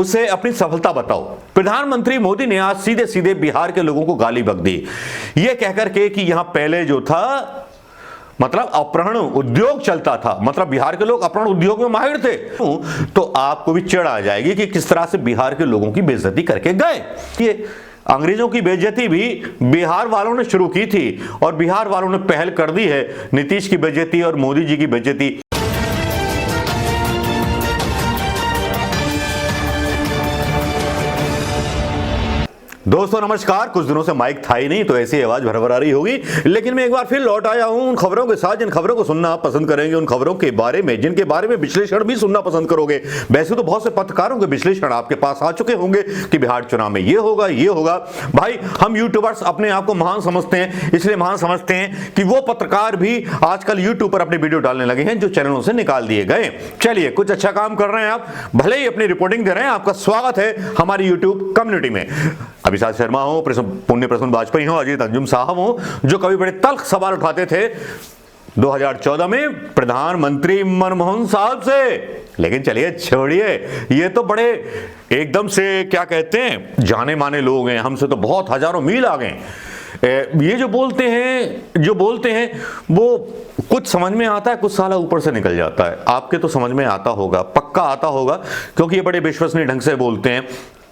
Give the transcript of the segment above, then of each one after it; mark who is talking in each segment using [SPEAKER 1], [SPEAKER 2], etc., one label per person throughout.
[SPEAKER 1] उसे अपनी सफलता बताओ। प्रधानमंत्री मोदी ने आज सीधे सीधे बिहार के लोगों को गाली बक दी, यह कहकर के कि यहां पहले जो था मतलब अपहरण उद्योग चलता था, मतलब बिहार के लोग अपहरण उद्योग में माहिर थे। तो आपको भी चिढ़ आ जाएगी कि किस तरह से बिहार के लोगों की बेइज्जती करके गए। ये अंग्रेजों की बेइज्जती भी बिहार वालों ने शुरू की थी और बिहार वालों ने पहल कर दी है नीतीश की बेइज्जती और मोदी जी की बेइज्जती। दोस्तों नमस्कार। कुछ दिनों से माइक था ही नहीं तो ऐसी आवाज भरभरा रही होगी, लेकिन मैं एक बार फिर लौट आया हूं उन खबरों के साथ जिन खबरों को सुनना आप पसंद करेंगे, उन खबरों के बारे में जिनके बारे में विश्लेषण भी सुनना पसंद करोगे। वैसे तो बहुत से पत्रकारों के विश्लेषण आपके पास आ चुके होंगे कि बिहार चुनाव में ये होगा ये होगा। भाई हम यूट्यूबर्स अपने आप को महान समझते हैं, इसलिए महान समझते हैं कि वो पत्रकार भी आजकल यूट्यूब पर अपने वीडियो डालने लगे हैं जो चैनलों से निकाल दिए गए। चलिए कुछ अच्छा काम कर रहे हैं आप, भले ही अपनी रिपोर्टिंग दे रहे हैं, आपका स्वागत है हमारी यूट्यूब कम्युनिटी में। अभिषेक शर्मा हो, पुण्य प्रसून वाजपेयी हो, अजीत अंजुम साहब हो, जो कभी बड़े तल्ख सवाल उठाते थे 2014 में प्रधानमंत्री मनमोहन साहब से। लेकिन चलिए छोड़िए, ये तो बड़े एकदम से क्या कहते हैं जाने माने लोग हैं, हमसे तो बहुत हजारों मील आ गए। ये जो बोलते हैं वो कुछ समझ में आता है, कुछ साला ऊपर से निकल जाता है। आपके तो समझ में आता होगा, पक्का आता होगा, क्योंकि ये बड़े विश्वसनीय ढंग से बोलते हैं।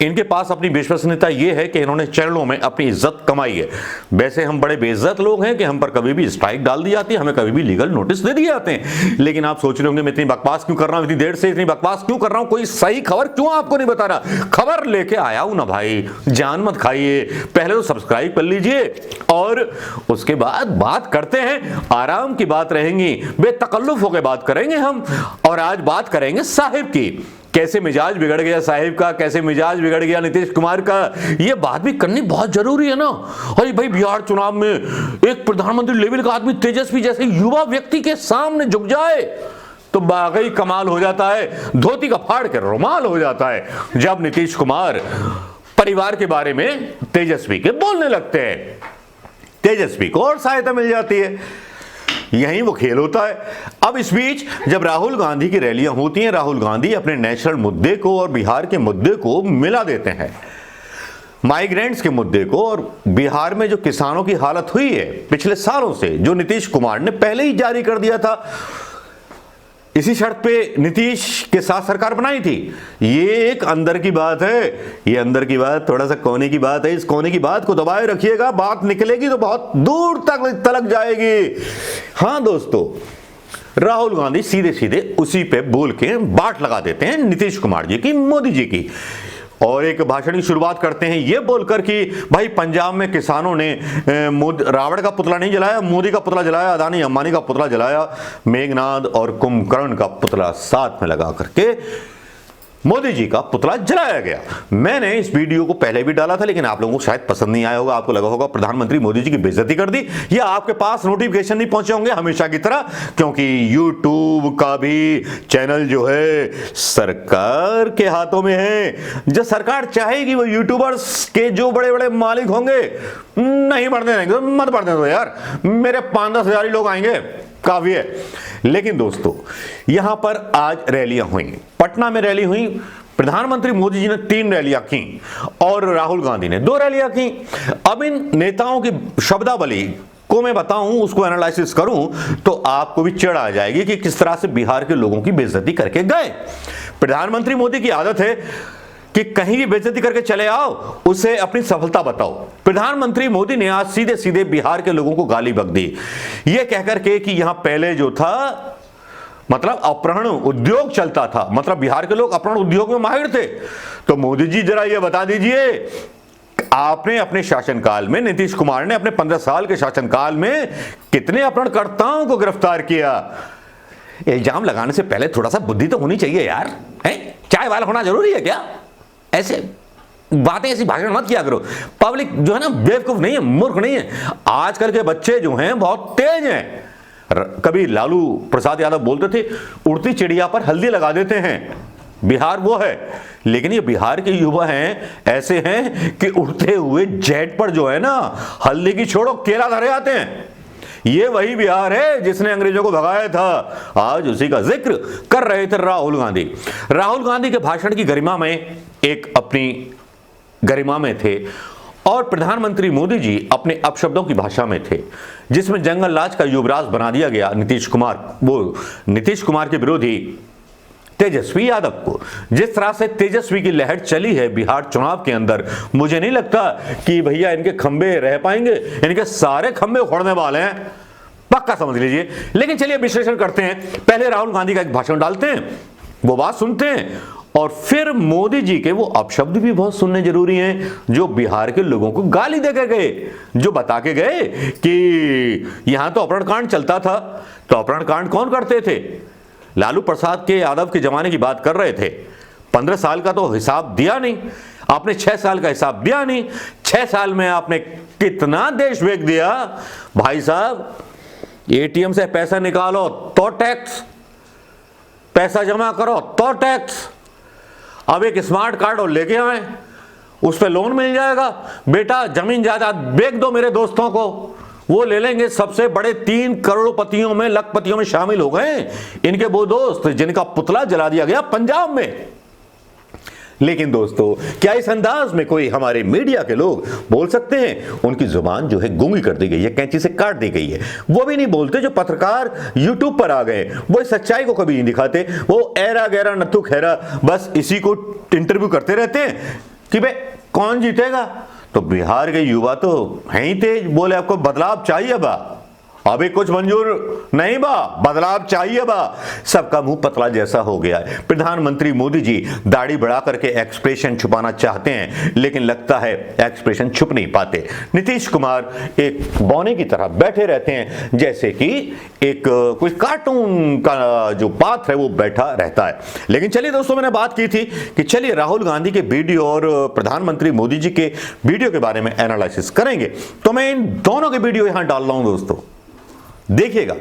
[SPEAKER 1] इनके पास अपनी विश्वसनीयता ये है कि इन्होंने चैनलों में अपनी इज्जत कमाई है। वैसे हम बड़े बेइज्जत लोग हैं कि हम पर कभी भी स्ट्राइक डाल दी जाती है, हमें कभी भी लीगल नोटिस दे दिए जाते हैं। लेकिन आप सोच रहे होंगे मैं इतनी बकवास क्यों कर रहा हूं, इतनी देर से इतनी बकवास क्यों कर रहा हूं, कोई सही खबर क्यों आपको नहीं बता रहा। खबर लेके आया हूं ना भाई, जान मत खाइए। पहले तो सब्सक्राइब कर लीजिए और उसके बाद बात करते हैं। आराम की बात रहेंगी, बेतकल्लुफ होकर बात करेंगे हम। और आज बात करेंगे साहिब की, कैसे मिजाज बिगड़ गया साहिब का, कैसे मिजाज बिगड़ गया नीतीश कुमार का, ये बात भी करनी बहुत जरूरी है ना। अरे भाई बिहार चुनाव में एक प्रधानमंत्री लेवल का आदमी तेजस्वी जैसे युवा व्यक्ति के सामने झुक जाए तो वाकई कमाल हो जाता है, धोती का फाड़ के रुमाल हो जाता है जब नीतीश कुमार परिवार के बारे में तेजस्वी के बोलने लगते हैं। तेजस्वी को और सहायता मिल जाती है, यही वो खेल होता है। अब इस बीच जब राहुल गांधी की रैलियां होती हैं, राहुल गांधी अपने नेशनल मुद्दे को और बिहार के मुद्दे को मिला देते हैं, माइग्रेंट्स के मुद्दे को। और बिहार में जो किसानों की हालत हुई है पिछले सालों से, जो नीतीश कुमार ने पहले ही जारी कर दिया था, इसी शर्त पे नीतीश के साथ सरकार बनाई थी। ये एक अंदर की बात है, ये अंदर की बात थोड़ा सा कोने की बात है। इस कोने की बात को दबाए रखिएगा, बात निकलेगी तो बहुत दूर तक तलक जाएगी। हाँ दोस्तों, राहुल गांधी सीधे सीधे उसी पे बोल के बाट लगा देते हैं नीतीश कुमार जी की, मोदी जी की, और एक भाषण की शुरुआत करते हैं ये बोलकर कि भाई पंजाब में किसानों ने रावण का पुतला नहीं जलाया, मोदी का पुतला जलाया, अदानी अंबानी का पुतला जलाया, मेघनाद और कुंभकर्ण का पुतला साथ में लगा करके मोदी जी का पुतला जलाया गया। मैंने इस वीडियो को पहले भी डाला था, लेकिन आप लोगों को शायद पसंद नहीं आया होगा, आपको लगा होगा प्रधानमंत्री मोदी जी की बेइज्जती कर दी, या आपके पास नोटिफिकेशन नहीं पहुंचे होंगे हमेशा की तरह, क्योंकि यूट्यूब का भी चैनल जो है सरकार के हाथों में है। जो सरकार चाहेगी वो यूट्यूबर्स के जो बड़े बड़े मालिक होंगे नहीं बढ़ने देंगे, मत बढ़ने दो यार, मेरे 5-10 हजार ही लोग आएंगे, काफी है। लेकिन दोस्तों यहां पर आज रैलियां हुई, पटना में रैली हुई, प्रधानमंत्री मोदी जी ने 3 रैलियां की और राहुल गांधी ने 2 रैलियां की। अब इन नेताओं की शब्दावली को मैं बताऊं, उसको एनालिसिस करूं तो आपको भी चिढ़ आ जाएगी कि किस तरह से बिहार के लोगों की बेइज्जती करके गए। प्रधानमंत्री मोदी की आदत है कि कहीं भी बेइज्जती करके चले आओ, उसे अपनी सफलता बताओ। प्रधानमंत्री मोदी ने आज सीधे सीधे बिहार के लोगों को गाली बक दी, यह कहकर के कि यहां पहले जो था मतलब अपहरण उद्योग चलता था, मतलब बिहार के लोग अपहरण उद्योग में माहिर थे। तो मोदी जी जरा यह बता दीजिए, आपने अपने शासनकाल में, नीतीश कुमार ने अपने 15 साल के शासनकाल में कितने अपहरणकर्ताओं को गिरफ्तार किया। इल्जाम लगाने से पहले थोड़ा सा बुद्धि तो होनी चाहिए यार, है? चाय वाला होना जरूरी है क्या? ऐसे बातें, ऐसी भाषण मत किया करो। पब्लिक जो है ना बेवकूफ नहीं है, मूर्ख नहीं है। आजकल के बच्चे जो हैं बहुत तेज हैं। कभी लालू प्रसाद यादव बोलते थे उड़ती चिड़िया पर हल्दी लगा देते हैं, बिहार वो है। लेकिन ये बिहार के युवा हैं ऐसे हैं कि उड़ते हुए जेट पर जो है ना हल्दी की छोड़ो केला धरे आते हैं। ये वही बिहार है जिसने अंग्रेजों को भगाया था। आज उसी का जिक्र कर रहे थे राहुल गांधी। राहुल गांधी के भाषण की गरिमा में एक अपनी गरिमा में थे और प्रधानमंत्री मोदी जी अपने अपशब्दों की भाषा में थे, जिसमें जंगल राज का युवराज बना दिया गया नीतीश कुमार के विरोधी तेजस्वी यादव को। जिस तरह से तेजस्वी की लहर चली है बिहार चुनाव के अंदर, मुझे नहीं लगता कि भैया इनके खंबे रह पाएंगे, इनके सारे खंबे उखड़ने वाले हैं, पक्का समझ लीजिए। लेकिन चलिए विश्लेषण करते हैं। पहले राहुल गांधी का एक भाषण डालते हैं, वो बात सुनते हैं, और फिर मोदी जी के वो अपशब्द भी बहुत सुनने जरूरी हैं, जो बिहार के लोगों को गाली देकर गए, जो बता के गए कि यहां तो अपहरण कांड चलता था। तो अपहरण कांड कौन करते थे? लालू प्रसाद के यादव के जमाने की बात कर रहे थे। 15 साल का तो हिसाब दिया नहीं आपने, 6 साल का हिसाब दिया नहीं। 6 साल में आपने कितना देश बेच दिया भाई साहब। एटीएम से पैसा निकालो तो टैक्स, पैसा जमा करो तो टैक्स। अब एक स्मार्ट कार्ड और लेके आए, उस पर लोन मिल जाएगा। बेटा जमीन जायदाद बेच दो मेरे दोस्तों को, वो ले लेंगे। सबसे बड़े 3 करोड़पतियों में, लखपतियों में शामिल हो गए इनके वो दोस्त जिनका पुतला जला दिया गया पंजाब में। लेकिन दोस्तों, क्या इस अंदाज में कोई हमारे मीडिया के लोग बोल सकते हैं? उनकी जुबान जो है गूंगी कर दी गई है, कैंची से काट दी गई है। वो भी नहीं बोलते। जो पत्रकार यूट्यूब पर आ गए वो इस सच्चाई को कभी नहीं दिखाते। वो ऐरा गैरा नत्थु खैरा बस इसी को इंटरव्यू करते रहते हैं कि भाई कौन जीतेगा। तो बिहार के युवा तो हैं ही तेज, बोले आपको बदलाव चाहिए बा, अभी कुछ मंजूर नहीं बा, बदलाव चाहिए बा। सबका मुंह पतला जैसा हो गया है। प्रधानमंत्री मोदी जी दाढ़ी बढ़ा करके एक्सप्रेशन छुपाना चाहते हैं, लेकिन लगता है एक्सप्रेशन छुप नहीं पाते। नीतीश कुमार एक बौने की तरह बैठे रहते हैं, जैसे कि एक कोई कार्टून का जो पात्र है वो बैठा रहता है। लेकिन चलिए दोस्तों, मैंने बात की थी कि चलिए राहुल गांधी के वीडियो और प्रधानमंत्री मोदी जी के वीडियो के बारे में एनालिसिस करेंगे। तो मैं इन दोनों के वीडियो यहां डाल रहा हूं दोस्तों, देखिएगा।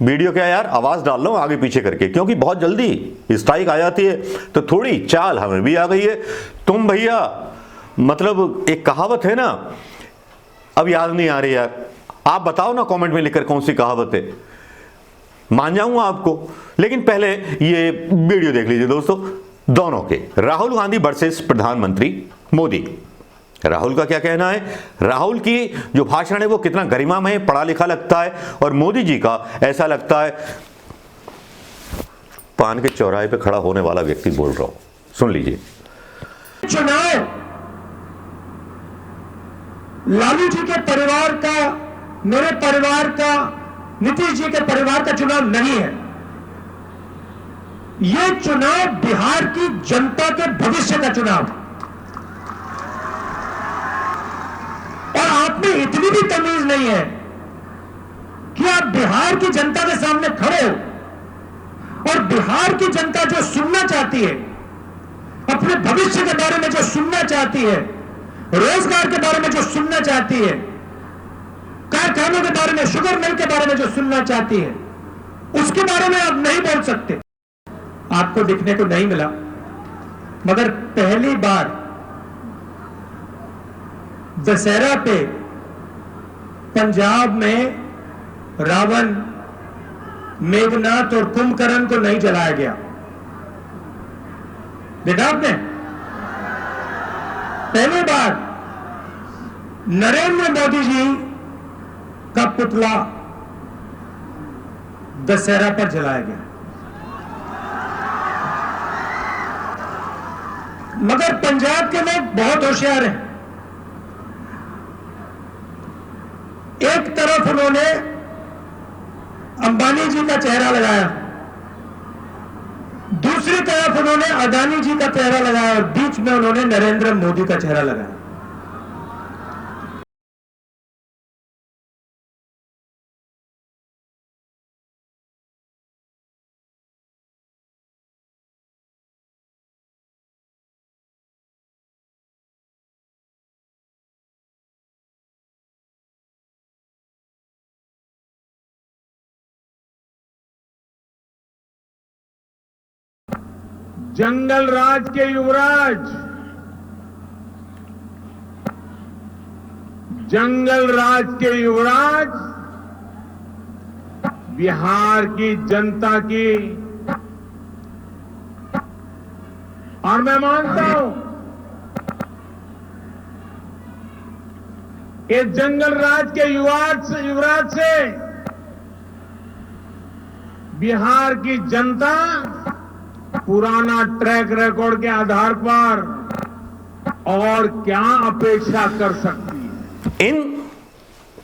[SPEAKER 1] वीडियो क्या यार, आवाज डाल रहा हूं आगे पीछे करके, क्योंकि बहुत जल्दी स्ट्राइक आ जाती है, तो थोड़ी चाल हमें भी आ गई है। तुम भैया, मतलब एक कहावत है ना, अब याद नहीं आ रही यार, आप बताओ ना कमेंट में लिखकर कौन सी कहावत है, मान जाऊंगा आपको। लेकिन पहले ये वीडियो देख लीजिए दोस्तों, दोनों के, राहुल गांधी वर्सेस प्रधानमंत्री मोदी। राहुल का क्या कहना है? राहुल की जो भाषण है वो कितना गरिमामय, पढ़ा लिखा लगता है, और मोदी जी का ऐसा लगता है पान के चौराहे पे खड़ा होने वाला व्यक्ति बोल रहा हूं। सुन लीजिए।
[SPEAKER 2] चुनाव लालू जी के परिवार का, मेरे परिवार का, नीतीश जी के परिवार का चुनाव नहीं है। यह चुनाव बिहार की जनता के भविष्य का चुनाव। और आप में इतनी भी तमीज नहीं है कि आप बिहार की जनता के सामने खड़े हो और बिहार की जनता जो सुनना चाहती है, अपने भविष्य के बारे में जो सुनना चाहती है, रोजगार के बारे में जो सुनना चाहती है, कारखानों के बारे में, शुगर मिल के बारे में जो सुनना चाहती है, उसके बारे में आप नहीं बोल सकते। आपको दिखने को नहीं मिला, मगर पहली बार दशहरा पे पंजाब में रावण, मेघनाथ और कुंभकर्ण को नहीं जलाया गया। देखा आपने? पहली बार नरेंद्र मोदी जी का पुतला दशहरा पर जलाया गया। मगर पंजाब के लोग बहुत होशियार हैं। एक तरफ उन्होंने अंबानी जी का चेहरा लगाया, दूसरी तरफ उन्होंने अदानी जी का चेहरा लगाया, और बीच में उन्होंने नरेंद्र मोदी का चेहरा लगाया। जंगल राज के युवराज, जंगल राज के युवराज बिहार की जनता की, और मैं मानता हूं
[SPEAKER 3] ये जंगल राज के युवराज से बिहार की जनता पुराना ट्रैक रिकॉर्ड के आधार पर और क्या अपेक्षा कर सकती है।
[SPEAKER 1] इन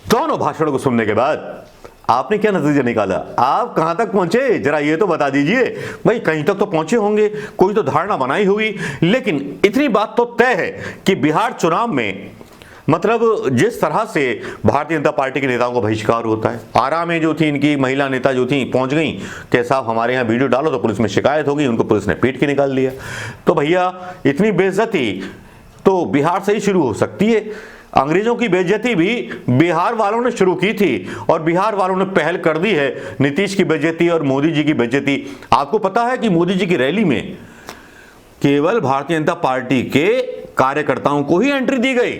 [SPEAKER 1] दोनों भाषणों को सुनने के बाद आपने क्या नतीजा निकाला? आप कहां तक पहुंचे, जरा ये तो बता दीजिए। भाई कहीं तक तो पहुंचे होंगे, कोई तो धारणा बनाई होगी, लेकिन इतनी बात तो तय है कि बिहार चुनाव में मतलब जिस तरह से भारतीय जनता पार्टी के नेताओं को बहिष्कार होता है, आरा में जो थी इनकी महिला नेता जो थी पहुंच गई कि साहब हमारे यहाँ वीडियो डालो तो पुलिस में शिकायत होगी, उनको पुलिस ने पीट के निकाल दिया। तो भैया इतनी बेइज्जती तो बिहार से ही शुरू हो सकती है। अंग्रेजों की बेइज्जती भी बिहार वालों ने शुरू की थी और बिहार वालों ने पहल कर दी है नीतीश की बेइज्जती और मोदी जी की बेइज्जती। आपको पता है कि मोदी जी की रैली में केवल भारतीय जनता पार्टी के कार्यकर्ताओं को ही एंट्री दी गई,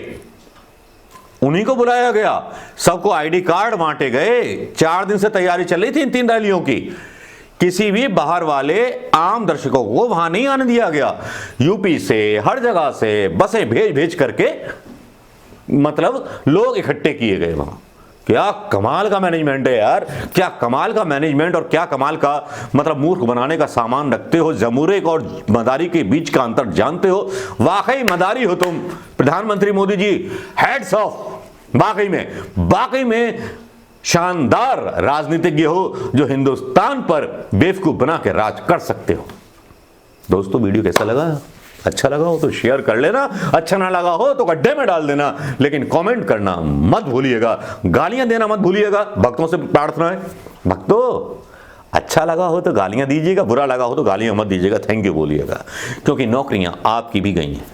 [SPEAKER 1] उन्हीं को बुलाया गया, सबको आईडी कार्ड बांटे गए। 4 दिन से तैयारी चल रही थी इन 3 रैलियों की। किसी भी बाहर वाले आम दर्शकों को वहां नहीं आने दिया गया। यूपी से हर जगह से बसें भेज करके मतलब लोग इकट्ठे किए गए वहां। क्या कमाल का मैनेजमेंट है यार, क्या कमाल का मैनेजमेंट और क्या कमाल का मतलब मूर्ख बनाने का सामान रखते हो। जमूरे और मदारी के बीच का अंतर जानते हो। वाकई मदारी हो तुम प्रधानमंत्री मोदी जी, हेड्स ऑफ। वाकई में शानदार राजनीतिज्ञ हो जो हिंदुस्तान पर बेवकूफ बना के राज कर सकते हो। दोस्तों वीडियो कैसा लगा? अच्छा लगा हो तो शेयर कर लेना, अच्छा ना लगा हो तो गड्ढे में डाल देना, लेकिन कमेंट करना मत भूलिएगा, गालियां देना मत भूलिएगा। भक्तों से प्रार्थना है, भक्तों अच्छा लगा हो तो गालियां दीजिएगा, बुरा लगा हो तो गालियां मत दीजिएगा, थैंक यू बोलिएगा, क्योंकि नौकरियां आपकी भी गई हैं।